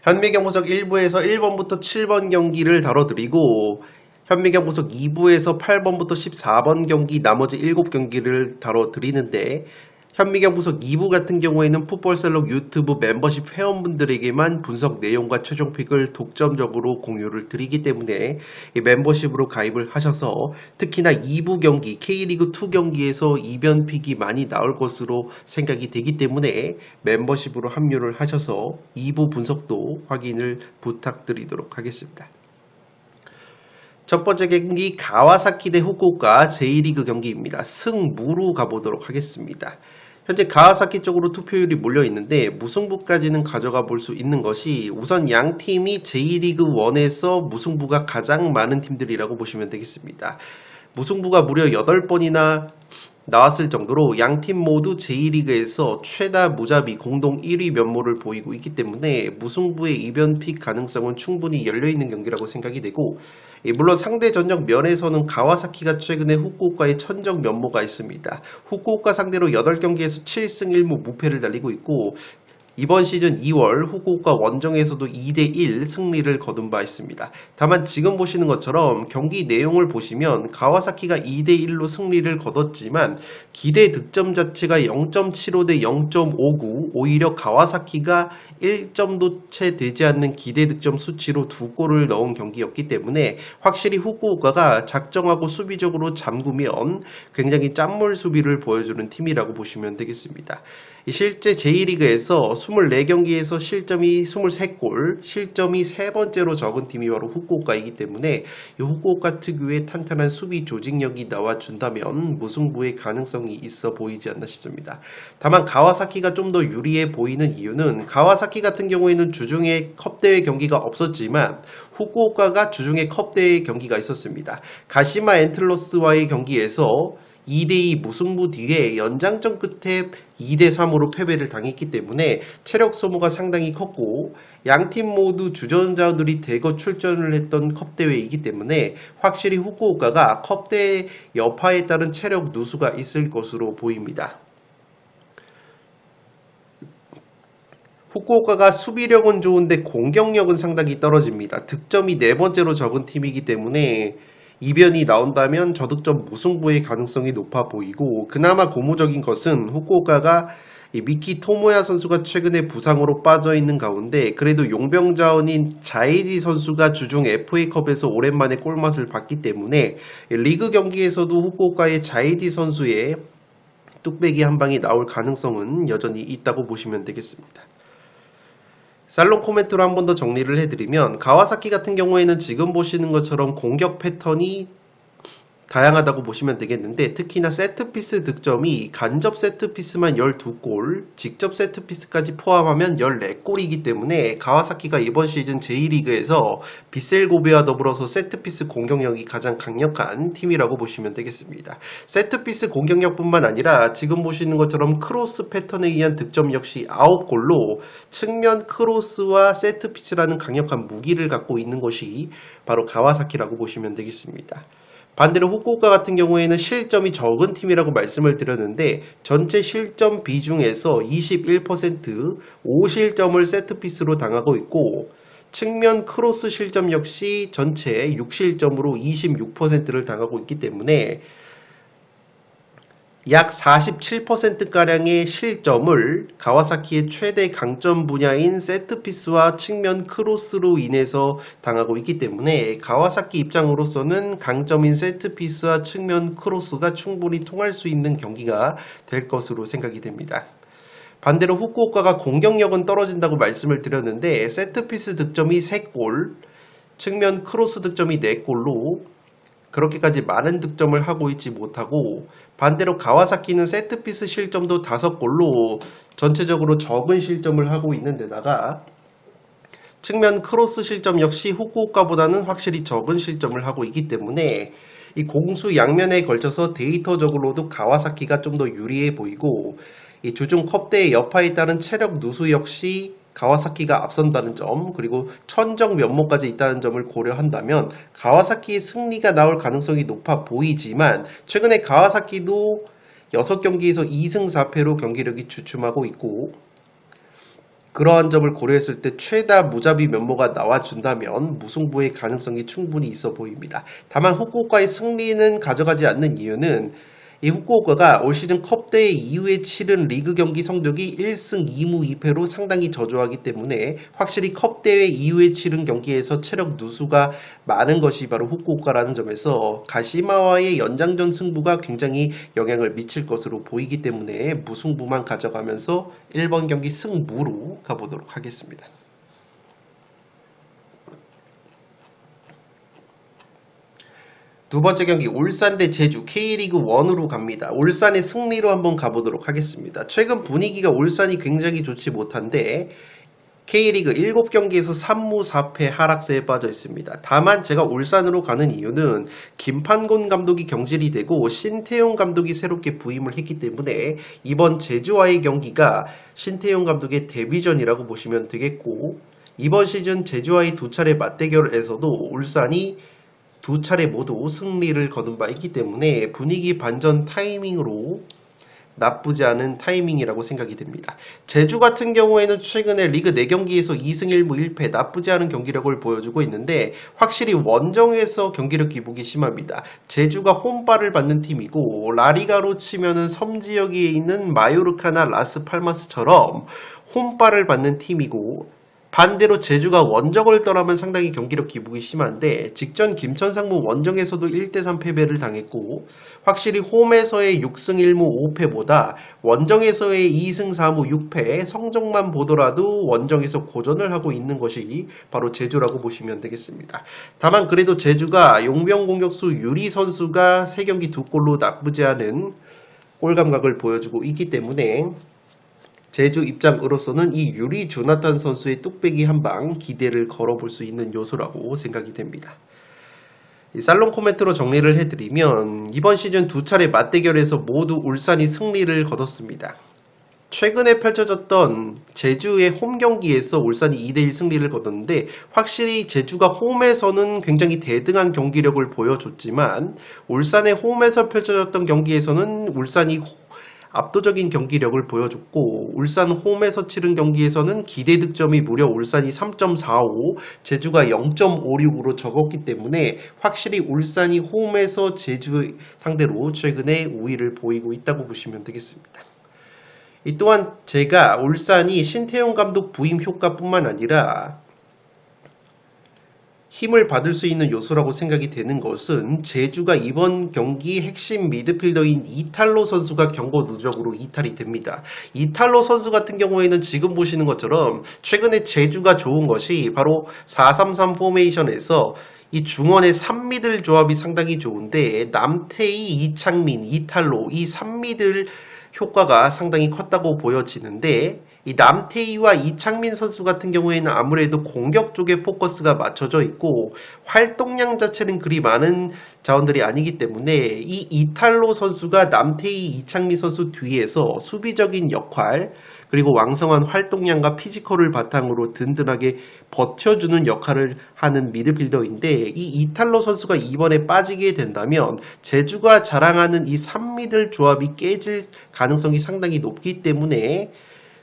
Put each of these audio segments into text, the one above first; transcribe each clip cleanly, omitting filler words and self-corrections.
현미경보석 1부에서 1번부터 7번 경기를 다뤄드리고 현미경보석 2부에서 8번부터 14번 경기 나머지 7경기를 다뤄드리는데 현미경보석 2부 같은 경우에는 풋볼살롱 유튜브 멤버십 회원분들에게만 분석 내용과 최종 픽을 독점적으로 공유를 드리기 때문에 이 멤버십으로 가입을 하셔서 특히나 2부 경기 K리그2 경기에서 이변 픽이 많이 나올 것으로 생각이 되기 때문에 멤버십으로 합류를 하셔서 2부 분석도 확인을 부탁드리도록 하겠습니다. 첫 번째 경기 가와사키 대 후쿠오카 제1리그 경기입니다. 승무로 가보도록 하겠습니다. 현재 가와사키 쪽으로 투표율이 몰려있는데 무승부까지는 가져가 볼 수 있는 것이 우선 양 팀이 제1리그1에서 무승부가 가장 많은 팀들이라고 보시면 되겠습니다. 무승부가 무려 8번이나 나왔을 정도로 양 팀 모두 제1리그에서 최다 무자비 공동 1위 면모를 보이고 있기 때문에 무승부의 이변 픽 가능성은 충분히 열려있는 경기라고 생각이 되고 물론 상대 전적 면에서는 가와사키가 최근에 후쿠오카의 천적 면모가 있습니다. 후쿠오카 상대로 8경기에서 7승 1무 무패를 달리고 있고 이번 시즌 2월 후쿠오카 원정에서도 2대1 승리를 거둔 바 있습니다. 다만 지금 보시는 것처럼 경기 내용을 보시면 가와사키가 2대1로 승리를 거뒀지만 기대 득점 자체가 0.75 대 0.59 오히려 가와사키가 1점도 채 되지 않는 기대 득점 수치로 2골을 넣은 경기였기 때문에 확실히 후쿠오카가 작정하고 수비적으로 잠그면 굉장히 짠물 수비를 보여주는 팀이라고 보시면 되겠습니다. 실제 제1리그에서 24경기에서 실점이 23골, 실점이 3번째로 적은 팀이 바로 후쿠오카이기 때문에 이 후쿠오카 특유의 탄탄한 수비 조직력이 나와준다면 무승부의 가능성이 있어 보이지 않나 싶습니다. 다만 가와사키가 좀 더 유리해 보이는 이유는 가와사키 같은 경우에는 주중에 컵대회 경기가 없었지만 후쿠오카가 주중에 컵대회 경기가 있었습니다. 가시마 엔틀러스와의 경기에서 2대2 무승부 뒤에 연장전 끝에 2대3으로 패배를 당했기 때문에 체력 소모가 상당히 컸고 양팀 모두 주전자들이 대거 출전을 했던 컵대회이기 때문에 확실히 후쿠오카가 컵대회 여파에 따른 체력 누수가 있을 것으로 보입니다. 후쿠오카가 수비력은 좋은데 공격력은 상당히 떨어집니다. 득점이 4번째로 적은 팀이기 때문에 이변이 나온다면 저득점 무승부의 가능성이 높아 보이고 그나마 고무적인 것은 후쿠오카가 미키 토모야 선수가 최근에 부상으로 빠져있는 가운데 그래도 용병자원인 자이디 선수가 주중 FA컵에서 오랜만에 골맛을 봤기 때문에 리그 경기에서도 후쿠오카의 자이디 선수의 뚝배기 한 방이 나올 가능성은 여전히 있다고 보시면 되겠습니다. 살롱 코멘트로 한 번 더 정리를 해드리면 가와사키 같은 경우에는 지금 보시는 것처럼 공격 패턴이 다양하다고 보시면 되겠는데 특히나 세트피스 득점이 간접 세트피스만 12골, 직접 세트피스까지 포함하면 14골이기 때문에 가와사키가 이번 시즌 제1리그에서 비셀 고베와 더불어서 세트피스 공격력이 가장 강력한 팀이라고 보시면 되겠습니다. 세트피스 공격력뿐만 아니라 지금 보시는 것처럼 크로스 패턴에 의한 득점 역시 9골로 측면 크로스와 세트피스라는 강력한 무기를 갖고 있는 것이 바로 가와사키라고 보시면 되겠습니다. 반대로 후쿠오카 같은 경우에는 실점이 적은 팀이라고 말씀을 드렸는데 전체 실점 비중에서 21%, 5실점을 세트피스로 당하고 있고 측면 크로스 실점 역시 전체 6실점으로 26%를 당하고 있기 때문에 약 47%가량의 실점을 가와사키의 최대 강점 분야인 세트피스와 측면 크로스로 인해서 당하고 있기 때문에 가와사키 입장으로서는 강점인 세트피스와 측면 크로스가 충분히 통할 수 있는 경기가 될 것으로 생각이 됩니다. 반대로 후쿠오카가 공격력은 떨어진다고 말씀을 드렸는데 세트피스 득점이 3골, 측면 크로스 득점이 4골로 그렇게까지 많은 득점을 하고 있지 못하고 반대로 가와사키는 세트피스 실점도 5골로 전체적으로 적은 실점을 하고 있는 데다가 측면 크로스 실점 역시 후쿠오카보다는 확실히 적은 실점을 하고 있기 때문에 이 공수 양면에 걸쳐서 데이터적으로도 가와사키가 좀 더 유리해 보이고 이 주중 컵대의 여파에 따른 체력 누수 역시 가와사키가 앞선다는 점, 그리고 천적 면모까지 있다는 점을 고려한다면 가와사키의 승리가 나올 가능성이 높아 보이지만 최근에 가와사키도 6경기에서 2승 4패로 경기력이 주춤하고 있고 그러한 점을 고려했을 때 최다 무자비 면모가 나와준다면 무승부의 가능성이 충분히 있어 보입니다. 다만 후쿠오카의 승리는 가져가지 않는 이유는 이 후쿠오카가 올 시즌 컵대회 이후에 치른 리그 경기 성적이 1승 2무 2패로 상당히 저조하기 때문에 확실히 컵대회 이후에 치른 경기에서 체력 누수가 많은 것이 바로 후쿠오카라는 점에서 가시마와의 연장전 승부가 굉장히 영향을 미칠 것으로 보이기 때문에 무승부만 가져가면서 1번 경기 승무로 가보도록 하겠습니다. 두 번째 경기 울산 대 제주 K리그 1으로 갑니다. 울산의 승리로 한번 가보도록 하겠습니다. 최근 분위기가 울산이 굉장히 좋지 못한데 K리그 7경기에서 3무 4패 하락세에 빠져 있습니다. 다만 제가 울산으로 가는 이유는 김판곤 감독이 경질이 되고 신태용 감독이 새롭게 부임을 했기 때문에 이번 제주와의 경기가 신태용 감독의 데뷔전이라고 보시면 되겠고 이번 시즌 제주와의 두 차례 맞대결에서도 울산이 두 차례 모두 승리를 거둔 바 있기 때문에 분위기 반전 타이밍으로 나쁘지 않은 타이밍이라고 생각이 됩니다. 제주 같은 경우에는 최근에 리그 4경기에서 2승 1무 1패 나쁘지 않은 경기력을 보여주고 있는데 확실히 원정에서 경기력 기복이 심합니다. 제주가 홈발을 받는 팀이고 라리가로 치면은 섬 지역에 있는 마요르카나 라스팔마스처럼 홈발을 받는 팀이고 반대로 제주가 원정을 떠나면 상당히 경기력 기복이 심한데 직전 김천상무 원정에서도 1대3 패배를 당했고 확실히 홈에서의 6승 1무 5패보다 원정에서의 2승 4무 6패 성적만 보더라도 원정에서 고전을 하고 있는 것이 바로 제주라고 보시면 되겠습니다. 다만 그래도 제주가 용병 공격수 유리 선수가 3경기 2골로 나쁘지 않은 골 감각을 보여주고 있기 때문에 제주 입장으로서는 이 유리 조나탄 선수의 뚝배기 한방 기대를 걸어볼 수 있는 요소라고 생각이 됩니다. 살롱 코멘트로 정리를 해드리면 이번 시즌 두 차례 맞대결에서 모두 울산이 승리를 거뒀습니다. 최근에 펼쳐졌던 제주의 홈 경기에서 울산이 2대1 승리를 거뒀는데 확실히 제주가 홈에서는 굉장히 대등한 경기력을 보여줬지만 울산의 홈에서 펼쳐졌던 경기에서는 울산이 압도적인 경기력을 보여줬고 울산 홈에서 치른 경기에서는 기대 득점이 무려 울산이 3.45, 제주가 0.56으로 적었기 때문에 확실히 울산이 홈에서 제주 상대로 최근에 우위를 보이고 있다고 보시면 되겠습니다. 이 또한 제가 울산이 신태용 감독 부임 효과뿐만 아니라 힘을 받을 수 있는 요소라고 생각이 되는 것은 제주가 이번 경기 핵심 미드필더인 이탈로 선수가 경고 누적으로 이탈이 됩니다. 이탈로 선수 같은 경우에는 지금 보시는 것처럼 최근에 제주가 좋은 것이 바로 4-3-3 포메이션에서 이 중원의 3미들 조합이 상당히 좋은데 남태희, 이창민, 이탈로 이 3미들 효과가 상당히 컸다고 보여지는데 이 남태희와 이창민 선수 같은 경우에는 아무래도 공격 쪽에 포커스가 맞춰져 있고 활동량 자체는 그리 많은 자원들이 아니기 때문에 이 이탈로 선수가 남태희, 이창민 선수 뒤에서 수비적인 역할 그리고 왕성한 활동량과 피지컬을 바탕으로 든든하게 버텨주는 역할을 하는 미드필더인데 이 이탈로 선수가 이번에 빠지게 된다면 제주가 자랑하는 이 3미들 조합이 깨질 가능성이 상당히 높기 때문에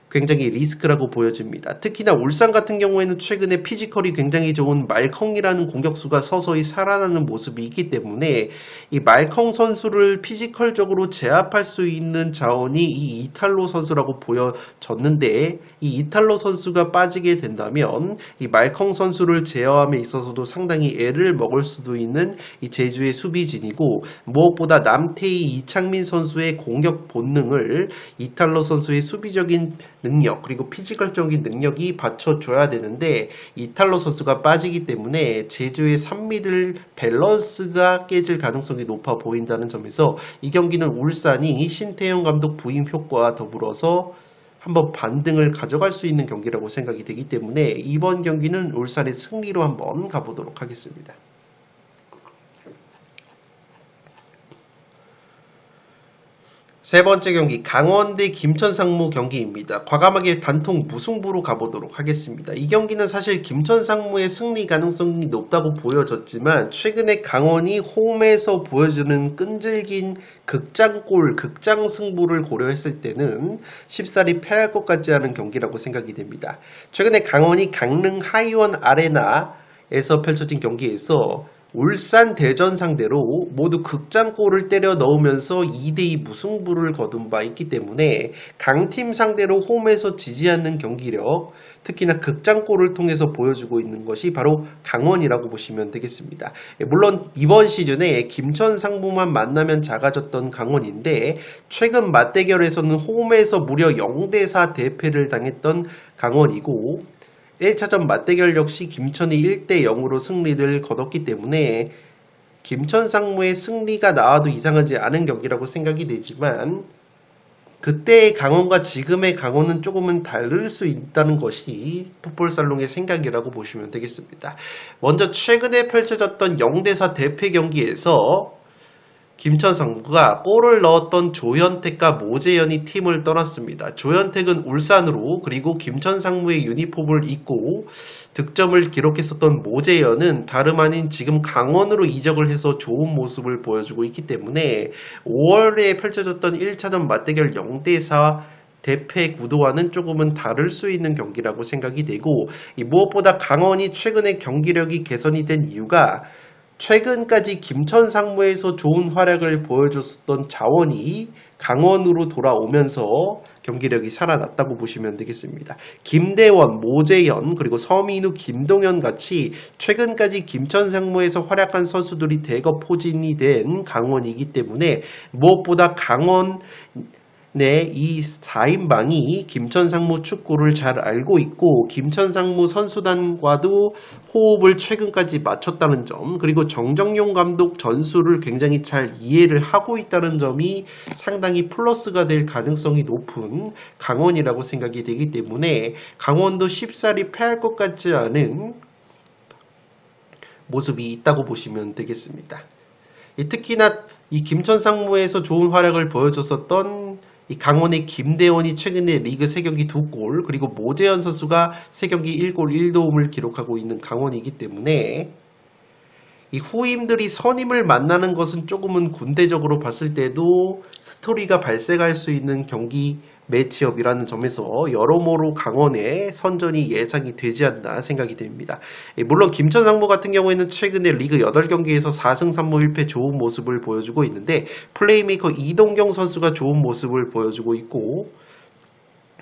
굉장히 리스크라고 보여집니다. 특히나 울산 같은 경우에는 최근에 피지컬이 굉장히 좋은 말컹이라는 공격수가 서서히 살아나는 모습이 있기 때문에 이 말컹 선수를 피지컬적으로 제압할 수 있는 자원이 이 이탈로 선수라고 보여졌는데 이 이탈로 선수가 빠지게 된다면 이 말컹 선수를 제어함에 있어서도 상당히 애를 먹을 수도 있는 이 제주의 수비진이고 무엇보다 남태희, 이창민 선수의 공격 본능을 이탈로 선수의 수비적인 능력 그리고 피지컬적인 능력이 받쳐줘야 되는데 이탈로 선수가 빠지기 때문에 제주의 3미들 밸런스가 깨질 가능성이 높아 보인다는 점에서 이 경기는 울산이 신태용 감독 부임 효과와 더불어서 한번 반등을 가져갈 수 있는 경기라고 생각이 되기 때문에 이번 경기는 울산의 승리로 한번 가보도록 하겠습니다. 세 번째 경기 강원 대 김천 상무 경기입니다. 과감하게 단통 무승부로 가보도록 하겠습니다. 이 경기는 사실 김천 상무의 승리 가능성이 높다고 보여졌지만 최근에 강원이 홈에서 보여주는 끈질긴 극장골, 극장승부를 고려했을 때는 쉽사리 패할 것 같지 않은 경기라고 생각이 됩니다. 최근에 강원이 강릉 하이원 아레나에서 펼쳐진 경기에서 울산 대전 상대로 모두 극장골을 때려 넣으면서 2대2 무승부를 거둔 바 있기 때문에 강팀 상대로 홈에서 지지 않는 경기력, 특히나 극장골을 통해서 보여주고 있는 것이 바로 강원이라고 보시면 되겠습니다. 물론 이번 시즌에 김천 상무만 만나면 작아졌던 강원인데 최근 맞대결에서는 홈에서 무려 0대4 대패를 당했던 강원이고 1차전 맞대결 역시 김천이 1대0으로 승리를 거뒀기 때문에 김천 상무의 승리가 나와도 이상하지 않은 경기라고 생각이 되지만 그때의 강원과 지금의 강원은 조금은 다를 수 있다는 것이 풋볼살롱의 생각이라고 보시면 되겠습니다. 먼저 최근에 펼쳐졌던 0대4 대패 경기에서 김천 상무가 골을 넣었던 조현택과 모재현이 팀을 떠났습니다. 조현택은 울산으로 그리고 김천 상무의 유니폼을 입고 득점을 기록했었던 모재현은 다름 아닌 지금 강원으로 이적을 해서 좋은 모습을 보여주고 있기 때문에 5월에 펼쳐졌던 1차전 맞대결 0대4 대패 구도와는 조금은 다를 수 있는 경기라고 생각이 되고 무엇보다 강원이 최근에 경기력이 개선이 된 이유가 최근까지 김천 상무에서 좋은 활약을 보여줬었던 자원이 강원으로 돌아오면서 경기력이 살아났다고 보시면 되겠습니다. 김대원, 모재현, 그리고 서민우, 김동현 같이 최근까지 김천 상무에서 활약한 선수들이 대거 포진이 된 강원이기 때문에 무엇보다 강원 이 4인방이 김천 상무 축구를 잘 알고 있고 김천 상무 선수단과도 호흡을 최근까지 맞췄다는 점, 그리고 정정용 감독 전술을 굉장히 잘 이해를 하고 있다는 점이 상당히 플러스가 될 가능성이 높은 강원이라고 생각이 되기 때문에 강원도 쉽사리 패할 것 같지 않은 모습이 있다고 보시면 되겠습니다. 특히나 이 김천 상무에서 좋은 활약을 보여줬었던 이 강원의 김대원이 최근에 리그 3경기 2골, 그리고 모재현 선수가 3경기 1골 1도움을 기록하고 있는 강원이기 때문에 이 후임들이 선임을 만나는 것은 조금은 군대적으로 봤을 때도 스토리가 발생할 수 있는 경기 매치업이라는 점에서 여러모로 강원의 선전이 예상이 되지 않나 생각이 됩니다. 물론 김천 상무 같은 경우에는 최근에 리그 8경기에서 4승 3무 1패 좋은 모습을 보여주고 있는데 플레이메이커 이동경 선수가 좋은 모습을 보여주고 있고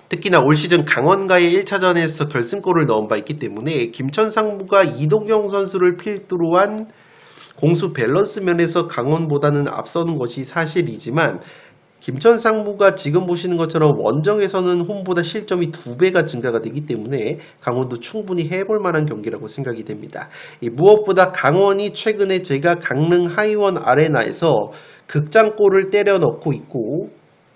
특히나 올 시즌 강원과의 1차전에서 결승골을 넣은 바 있기 때문에 김천 상무가 이동경 선수를 필두로 한 공수 밸런스 면에서 강원보다는 앞서는 것이 사실이지만 김천 상무가 지금 보시는 것처럼 원정에서는 홈보다 실점이 2배가 증가가 되기 때문에 강원도 충분히 해볼 만한 경기라고 생각이 됩니다. 무엇보다 강원이 최근에 제가 강릉 하이원 아레나에서 극장골을 때려 넣고 있고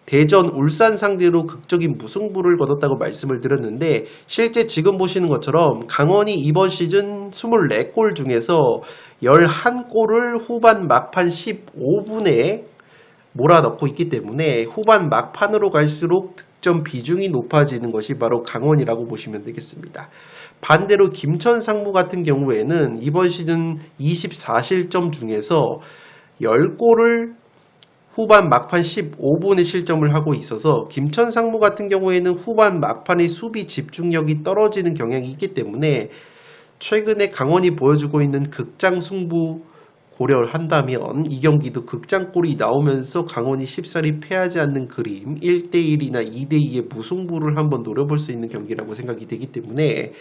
대전 울산 상대로 극적인 무승부를 거뒀다고 말씀을 드렸는데 실제 지금 보시는 것처럼 강원이 이번 시즌 24골 중에서 11골을 후반 막판 15분에 몰아넣고 있기 때문에 후반 막판으로 갈수록 득점 비중이 높아지는 것이 바로 강원이라고 보시면 되겠습니다. 반대로 김천 상무 같은 경우에는 이번 시즌 24실점 중에서 10골을 후반 막판 15분에 실점을 하고 있어서 김천 상무 같은 경우에는 후반 막판의 수비 집중력이 떨어지는 경향이 있기 때문에 최근에 강원이 보여주고 있는 극장 승부 고려를 한다면 이 경기도 극장골이 나오면서 강원이 쉽사리 패하지 않는 그림 1대1이나 2대2의 무승부를 한번 노려볼 수 있는 경기라고 생각이 되기 때문에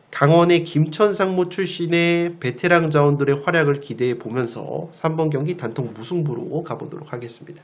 강원의 김천 상무 출신의 베테랑 자원들의 활약을 기대해 보면서 3번 경기 단통 무승부로 가보도록 하겠습니다.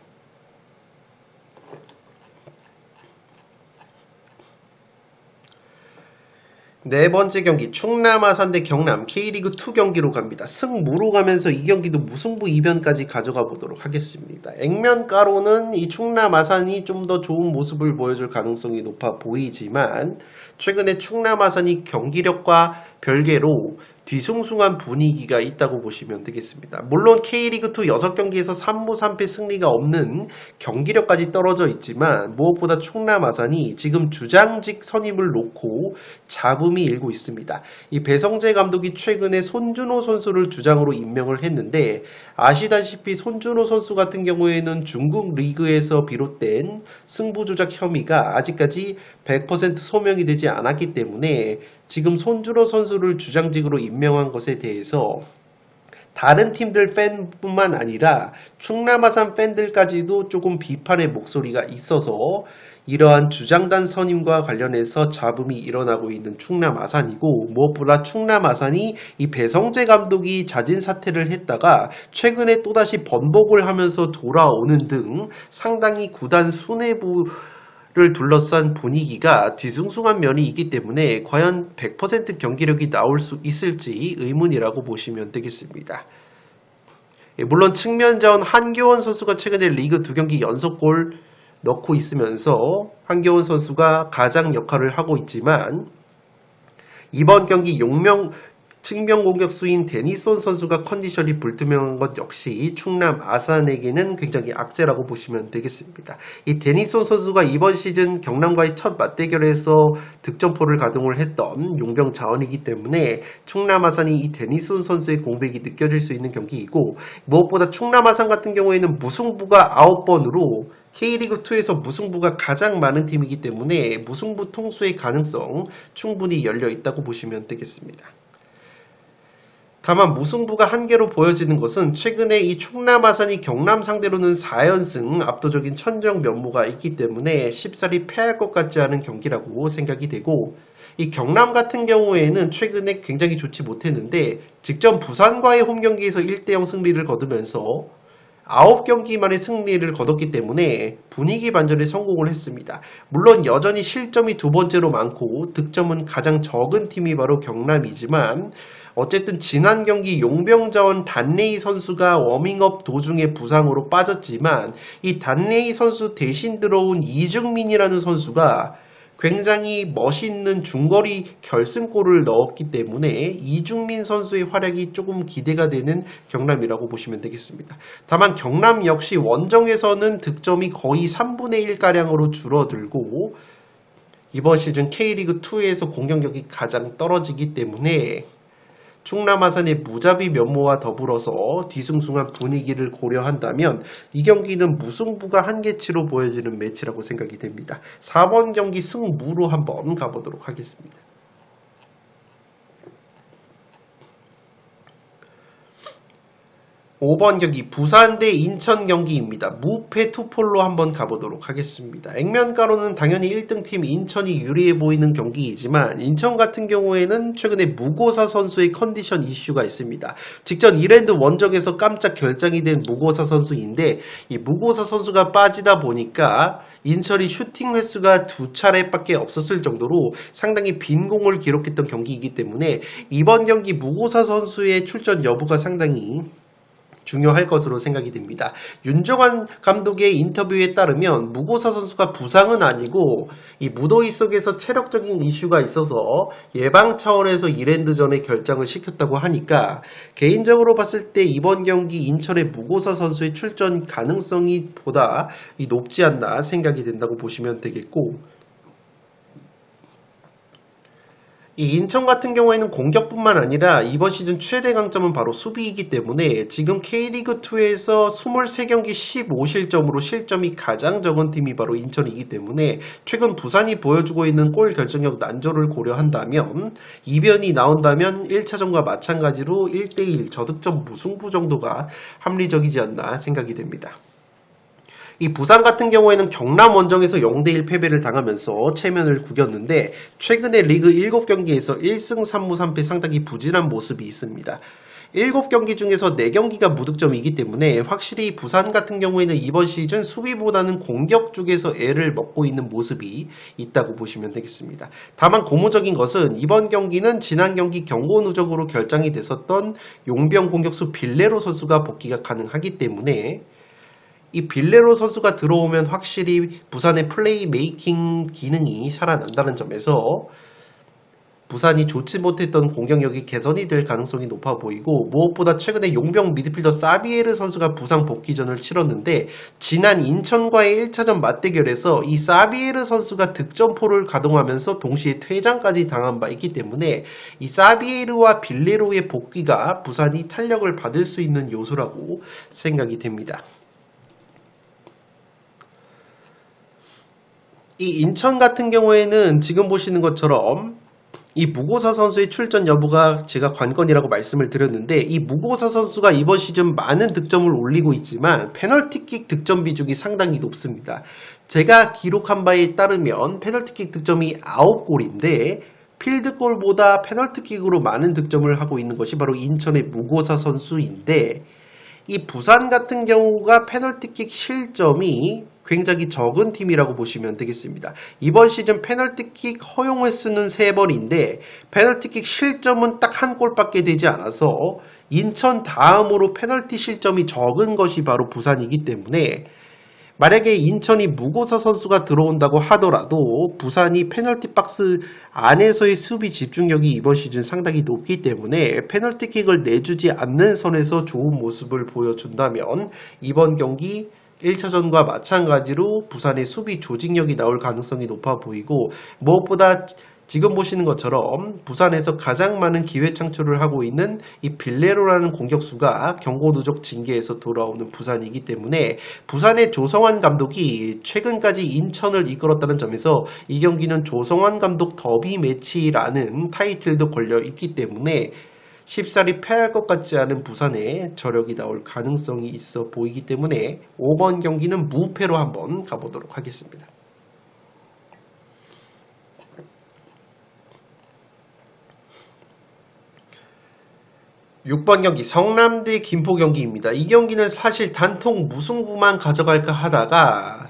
네 번째 경기 충남 아산 대 경남 K리그2 경기로 갑니다. 승무로 가면서 이 경기도 무승부 2변까지 가져가 보도록 하겠습니다. 액면가로는 이 충남 아산이 좀 더 좋은 모습을 보여줄 가능성이 높아 보이지만 최근에 충남 아산이 경기력과 별개로 뒤숭숭한 분위기가 있다고 보시면 되겠습니다. 물론 K리그2 6경기에서 3무 3패 승리가 없는 경기력까지 떨어져 있지만 무엇보다 충남 아산이 지금 주장직 선임을 놓고 잡음이 일고 있습니다. 이 배성재 감독이 최근에 손준호 선수를 주장으로 임명을 했는데 아시다시피 손준호 선수 같은 경우에는 중국 리그에서 비롯된 승부 조작 혐의가 아직까지 100% 소명이 되지 않았기 때문에 지금 손준호 선수를 주장직으로 임명한 것에 대해서 다른 팀들 팬뿐만 아니라 충남 아산 팬들까지도 조금 비판의 목소리가 있어서 이러한 주장단 선임과 관련해서 잡음이 일어나고 있는 충남 아산이고, 무엇보다 충남 아산이 이 배성재 감독이 자진 사퇴를 했다가 최근에 또다시 번복을 하면서 돌아오는 등 상당히 구단 수뇌부를 둘러싼 분위기가 뒤숭숭한 면이 있기 때문에 과연 100% 경기력이 나올 수 있을지 의문이라고 보시면 되겠습니다. 물론 측면자원 한교원 선수가 최근에 리그 2경기 연속골 넣고 있으면서 한교원 선수가 가장 역할을 하고 있지만, 이번 경기 측면 공격수인 데니손 선수가 컨디션이 불투명한 것 역시 충남 아산에게는 굉장히 악재라고 보시면 되겠습니다. 이 데니손 선수가 이번 시즌 경남과의 첫 맞대결에서 득점포를 가동을 했던 용병 자원이기 때문에 충남 아산이 이 데니손 선수의 공백이 느껴질 수 있는 경기이고, 무엇보다 충남 아산 같은 경우에는 무승부가 9번으로 K리그2에서 무승부가 가장 많은 팀이기 때문에 무승부 통수의 가능성 충분히 열려 있다고 보시면 되겠습니다. 다만 무승부가 한계로 보여지는 것은 최근에 이 충남 아산이 경남 상대로는 4연승 압도적인 천정 면모가 있기 때문에 쉽사리 패할 것 같지 않은 경기라고 생각이 되고, 이 경남 같은 경우에는 최근에 굉장히 좋지 못했는데 직전 부산과의 홈경기에서 1대0 승리를 거두면서 9경기 만에 승리를 거뒀기 때문에 분위기 반전에 성공을 했습니다. 물론 여전히 실점이 두 번째로 많고 득점은 가장 적은 팀이 바로 경남이지만, 어쨌든 지난 경기 용병자원 단레이 선수가 워밍업 도중에 부상으로 빠졌지만 이 단레이 선수 대신 들어온 이중민이라는 선수가 굉장히 멋있는 중거리 결승골을 넣었기 때문에 이중민 선수의 활약이 조금 기대가 되는 경남이라고 보시면 되겠습니다. 다만 경남 역시 원정에서는 득점이 거의 3분의 1가량으로 줄어들고 이번 시즌 K리그2에서 공격력이 가장 떨어지기 때문에 충남 아산의 무자비 면모와 더불어서 뒤숭숭한 분위기를 고려한다면 이 경기는 무승부가 한계치로 보여지는 매치라고 생각이 됩니다. 4번 경기 승무로 한번 가보도록 하겠습니다. 5번 경기 부산 대 인천 경기입니다. 무패 투폴로 한번 가보도록 하겠습니다. 액면가로는 당연히 1등팀 인천이 유리해 보이는 경기이지만 인천 같은 경우에는 최근에 무고사 선수의 컨디션 이슈가 있습니다. 직전 이랜드 원정에서 깜짝 결장이 된 무고사 선수인데 이 무고사 선수가 빠지다 보니까 인천이 슈팅 횟수가 2차례밖에 없었을 정도로 상당히 빈 공을 기록했던 경기이기 때문에 이번 경기 무고사 선수의 출전 여부가 상당히 중요할 것으로 생각이 됩니다. 윤정환 감독의 인터뷰에 따르면 무고사 선수가 부상은 아니고 이 무더위 속에서 체력적인 이슈가 있어서 예방 차원에서 이랜드전에 결장을 시켰다고 하니까 개인적으로 봤을 때 이번 경기 인천의 무고사 선수의 출전 가능성이 보다 높지 않나 생각이 된다고 보시면 되겠고, 이 인천 같은 경우에는 공격뿐만 아니라 이번 시즌 최대 강점은 바로 수비이기 때문에 지금 K리그2에서 23경기 15실점으로 실점이 가장 적은 팀이 바로 인천이기 때문에 최근 부산이 보여주고 있는 골 결정력 난조를 고려한다면 이변이 나온다면 1차전과 마찬가지로 1대1 저득점 무승부 정도가 합리적이지 않나 생각이 됩니다. 이 부산 같은 경우에는 경남 원정에서 0대1 패배를 당하면서 체면을 구겼는데 최근에 리그 7경기에서 1승 3무 3패 상당히 부진한 모습이 있습니다. 7경기 중에서 4경기가 무득점이기 때문에 확실히 부산 같은 경우에는 이번 시즌 수비보다는 공격 쪽에서 애를 먹고 있는 모습이 있다고 보시면 되겠습니다. 다만 고무적인 것은 이번 경기는 지난 경기 경고 누적으로 결장이 됐었던 용병 공격수 빌레로 선수가 복귀가 가능하기 때문에 이 빌레로 선수가 들어오면 확실히 부산의 플레이 메이킹 기능이 살아난다는 점에서 부산이 좋지 못했던 공격력이 개선이 될 가능성이 높아 보이고, 무엇보다 최근에 용병 미드필더 사비에르 선수가 부상 복귀전을 치렀는데, 지난 인천과의 1차전 맞대결에서 이 사비에르 선수가 득점포를 가동하면서 동시에 퇴장까지 당한 바 있기 때문에 이 사비에르와 빌레로의 복귀가 부산이 탄력을 받을 수 있는 요소라고 생각이 됩니다. 이 인천 같은 경우에는 지금 보시는 것처럼 이 무고사 선수의 출전 여부가 제가 관건이라고 말씀을 드렸는데, 이 무고사 선수가 이번 시즌 많은 득점을 올리고 있지만 페널티킥 득점 비중이 상당히 높습니다. 제가 기록한 바에 따르면 페널티킥 득점이 9골인데 필드골보다 페널티킥으로 많은 득점을 하고 있는 것이 바로 인천의 무고사 선수인데, 이 부산 같은 경우가 페널티킥 실점이 굉장히 적은 팀이라고 보시면 되겠습니다. 이번 시즌 페널티킥 허용 횟수는 3번인데 페널티킥 실점은 딱 한 골밖에 되지 않아서 인천 다음으로 페널티 실점이 적은 것이 바로 부산이기 때문에, 만약에 인천이 무고사 선수가 들어온다고 하더라도 부산이 페널티 박스 안에서의 수비 집중력이 이번 시즌 상당히 높기 때문에 페널티킥을 내주지 않는 선에서 좋은 모습을 보여준다면 이번 경기 1차전과 마찬가지로 부산의 수비 조직력이 나올 가능성이 높아 보이고, 무엇보다 지금 보시는 것처럼 부산에서 가장 많은 기회 창출을 하고 있는 이 빌레로라는 공격수가 경고 누적 징계에서 돌아오는 부산이기 때문에, 부산의 조성환 감독이 최근까지 인천을 이끌었다는 점에서 이 경기는 조성환 감독 더비 매치라는 타이틀도 걸려 있기 때문에 쉽사리 패할 것 같지 않은 부산의 저력이 나올 가능성이 있어 보이기 때문에 5번 경기는 무패로 한번 가보도록 하겠습니다. 6번 경기 성남 대 김포 경기입니다. 이 경기는 사실 단통 무승부만 가져갈까 하다가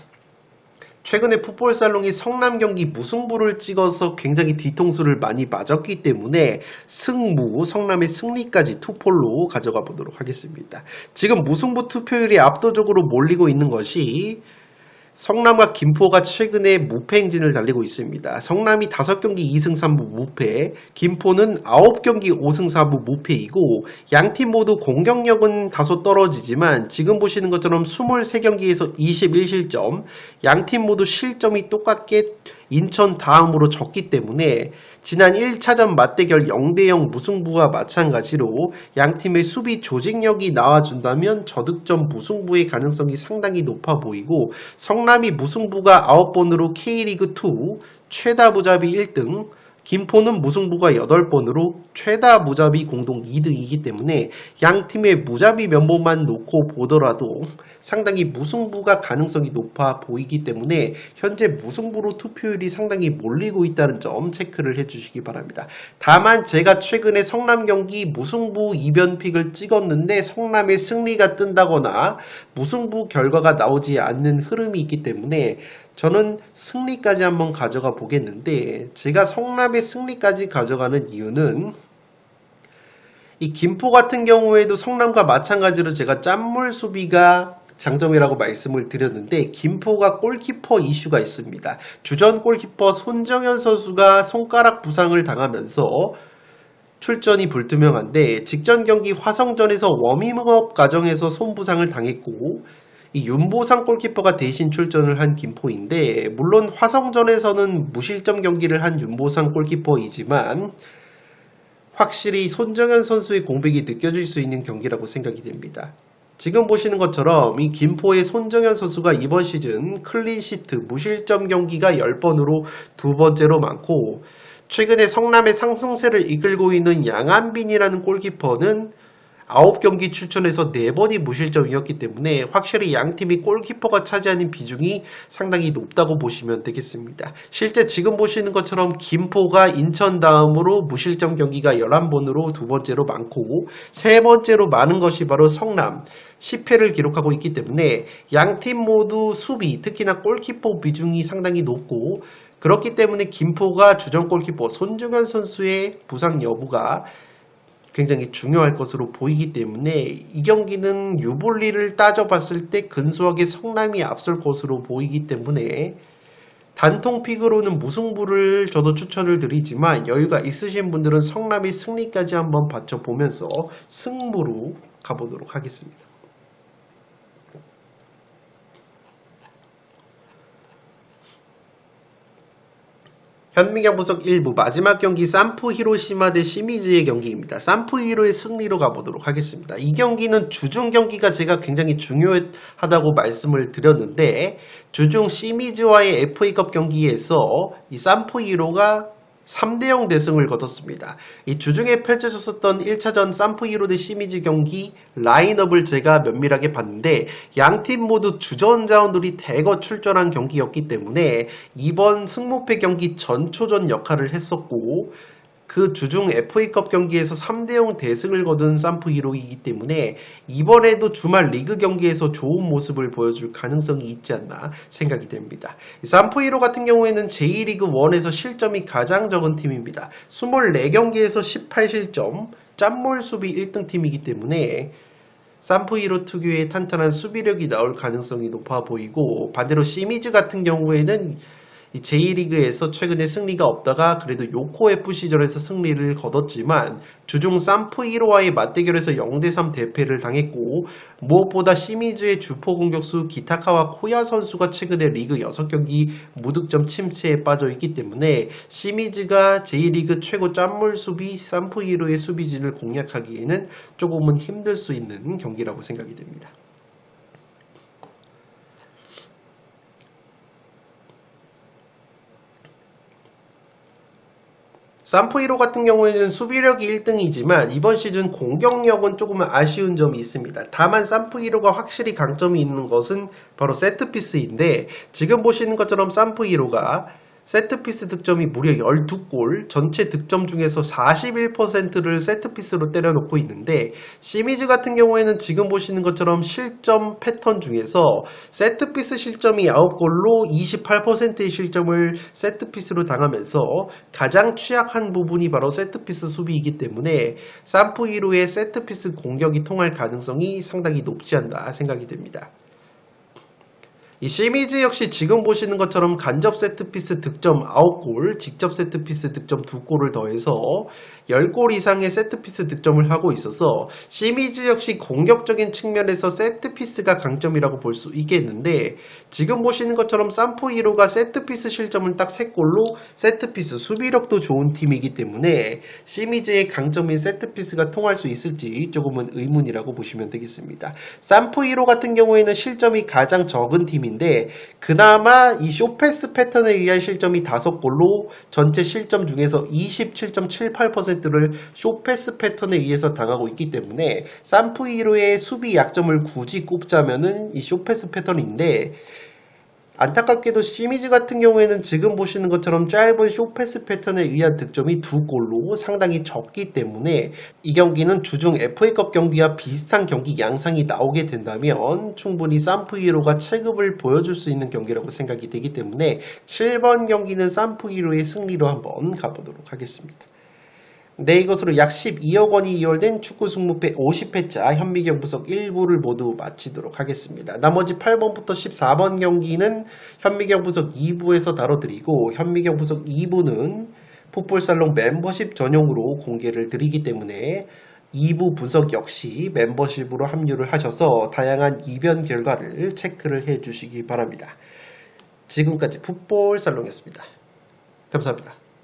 최근에 풋볼살롱이 성남 경기 무승부를 찍어서 굉장히 뒤통수를 많이 맞았기 때문에 성남의 승리까지 투폴로 가져가 보도록 하겠습니다. 지금 무승부 투표율이 압도적으로 몰리고 있는 것이 성남과 김포가 최근에 무패 행진을 달리고 있습니다. 성남이 5경기 2승 3무 무패, 김포는 9경기 5승 4무 무패이고, 양팀 모두 공격력은 다소 떨어지지만 지금 보시는 것처럼 23경기에서 21실점, 양팀 모두 실점이 똑같게 인천 다음으로 적기 때문에 지난 1차전 맞대결 0대0 무승부와 마찬가지로 양팀의 수비 조직력이 나와준다면 저득점 무승부의 가능성이 상당히 높아 보이고, 성남이 무승부가 9번으로 K리그2 최다 무자비 1등, 김포는 무승부가 8번으로 최다 무자비 공동 2등이기 때문에 양팀의 무자비 면모만 놓고 보더라도 상당히 무승부가 가능성이 높아 보이기 때문에 현재 무승부로 투표율이 상당히 몰리고 있다는 점 체크를 해주시기 바랍니다. 다만 제가 최근에 성남 경기 무승부 이변픽을 찍었는데 성남의 승리가 뜬다거나 무승부 결과가 나오지 않는 흐름이 있기 때문에 저는 승리까지 한번 가져가 보겠는데, 제가 성남의 승리까지 가져가는 이유는 이 김포 같은 경우에도 성남과 마찬가지로 제가 짠물 수비가 장점이라고 말씀을 드렸는데 김포가 골키퍼 이슈가 있습니다. 주전 골키퍼 손정현 선수가 손가락 부상을 당하면서 출전이 불투명한데, 직전 경기 화성전에서 워밍업 과정에서 손부상을 당했고 이 윤보상 골키퍼가 대신 출전을 한 김포인데, 물론 화성전에서는 무실점 경기를 한 윤보상 골키퍼이지만 확실히 손정현 선수의 공백이 느껴질 수 있는 경기라고 생각이 됩니다. 지금 보시는 것처럼 이 김포의 손정현 선수가 이번 시즌 클린시트 무실점 경기가 10번으로 두 번째로 많고, 최근에 성남의 상승세를 이끌고 있는 양한빈이라는 골키퍼는 9경기 출전해서 4번이 무실점이었기 때문에 확실히 양팀이 골키퍼가 차지하는 비중이 상당히 높다고 보시면 되겠습니다. 실제 지금 보시는 것처럼 김포가 인천 다음으로 무실점 경기가 11번으로 두 번째로 많고, 세 번째로 많은 것이 바로 성남 10회를 기록하고 있기 때문에 양팀 모두 수비, 특히나 골키퍼 비중이 상당히 높고, 그렇기 때문에 김포가 주전 골키퍼 손정현 선수의 부상 여부가 굉장히 중요할 것으로 보이기 때문에 이 경기는 유불리를 따져봤을 때 근소하게 성남이 앞설 것으로 보이기 때문에 단통픽으로는 무승부를 저도 추천을 드리지만 여유가 있으신 분들은 성남이 승리까지 한번 받쳐보면서 승부로 가보도록 하겠습니다. 현미경 분석 1부 마지막 경기 산프 히로시마 대 시미즈의 경기입니다. 산프 히로의 승리로 가보도록 하겠습니다. 이 경기는 주중 경기가 제가 굉장히 중요하다고 말씀을 드렸는데 주중 시미즈와의 FA컵 경기에서 이 산프 히로가 3대0 대승을 거뒀습니다. 이 주중에 펼쳐졌었던 1차전 산프 히로 대 시미즈 경기 라인업을 제가 면밀하게 봤는데 양팀 모두 주전자원들이 대거 출전한 경기였기 때문에 이번 승무패 경기 전초전 역할을 했었고 그 주중 FA컵 경기에서 3대0 대승을 거둔 산프 히로이기 때문에 이번에도 주말 리그 경기에서 좋은 모습을 보여줄 가능성이 있지 않나 생각이 됩니다. 산프 히로 같은 경우에는 J리그 1에서 실점이 가장 적은 팀입니다. 24경기에서 18실점, 짠몰 수비 1등 팀이기 때문에 산프 히로 특유의 탄탄한 수비력이 나올 가능성이 높아 보이고 반대로 시미즈 같은 경우에는 이 J리그에서 최근에 승리가 없다가 그래도 요코F 시절에서 승리를 거뒀지만 주중 산프 히로와의 맞대결에서 0대3 대패를 당했고 무엇보다 시미즈의 주포 공격수 기타카와 코야 선수가 최근에 리그 6경기 무득점 침체에 빠져있기 때문에 시미즈가 J리그 최고 짠물 수비 산프 히로의 수비진을 공략하기에는 조금은 힘들 수 있는 경기라고 생각이 됩니다. 산프 히로 같은 경우에는 수비력이 1등이지만 이번 시즌 공격력은 조금 아쉬운 점이 있습니다. 다만 산프 히로가 확실히 강점이 있는 것은 바로 세트피스인데 지금 보시는 것처럼 산프 히로가 세트피스 득점이 무려 12골, 전체 득점 중에서 41%를 세트피스로 때려놓고 있는데 시미즈 같은 경우에는 지금 보시는 것처럼 실점 패턴 중에서 세트피스 실점이 9골로 28%의 실점을 세트피스로 당하면서 가장 취약한 부분이 바로 세트피스 수비이기 때문에 산프 히로의 세트피스 공격이 통할 가능성이 상당히 높지 않나 생각이 됩니다. 이 시미즈 역시 지금 보시는 것처럼 간접 세트피스 득점 9골, 직접 세트피스 득점 2골을 더해서 10골 이상의 세트피스 득점을 하고 있어서 시미즈 역시 공격적인 측면에서 세트피스가 강점이라고 볼 수 있겠는데 지금 보시는 것처럼 산프 히로가 세트피스 실점은 딱 3골로 세트피스 수비력도 좋은 팀이기 때문에 시미즈의 강점인 세트피스가 통할 수 있을지 조금은 의문이라고 보시면 되겠습니다. 산프 히로 같은 경우에는 실점이 가장 적은 팀입니다. 인데 그나마 이 쇼패스 패턴에 의한 실점이 5골로 전체 실점 중에서 27.78%를 쇼패스 패턴에 의해서 당하고 있기 때문에 산프 히로의 수비 약점을 굳이 꼽자면은 이 쇼패스 패턴인데 안타깝게도 시미즈 같은 경우에는 지금 보시는 것처럼 짧은 쇼패스 패턴에 의한 득점이 2골로 상당히 적기 때문에 이 경기는 주중 FA컵 경기와 비슷한 경기 양상이 나오게 된다면 충분히 산프 히로가 체급을 보여줄 수 있는 경기라고 생각이 되기 때문에 7번 경기는 산프 히로의 승리로 한번 가보도록 하겠습니다. 네, 이것으로 약 12억 원이 이월된 축구 승무패 50회차 현미경 분석 1부를 모두 마치도록 하겠습니다. 나머지 8번부터 14번 경기는 현미경 분석 2부에서 다뤄드리고 현미경 분석 2부는 풋볼살롱 멤버십 전용으로 공개를 드리기 때문에 2부 분석 역시 멤버십으로 합류를 하셔서 다양한 이변 결과를 체크를 해주시기 바랍니다. 지금까지 풋볼살롱이었습니다. 감사합니다.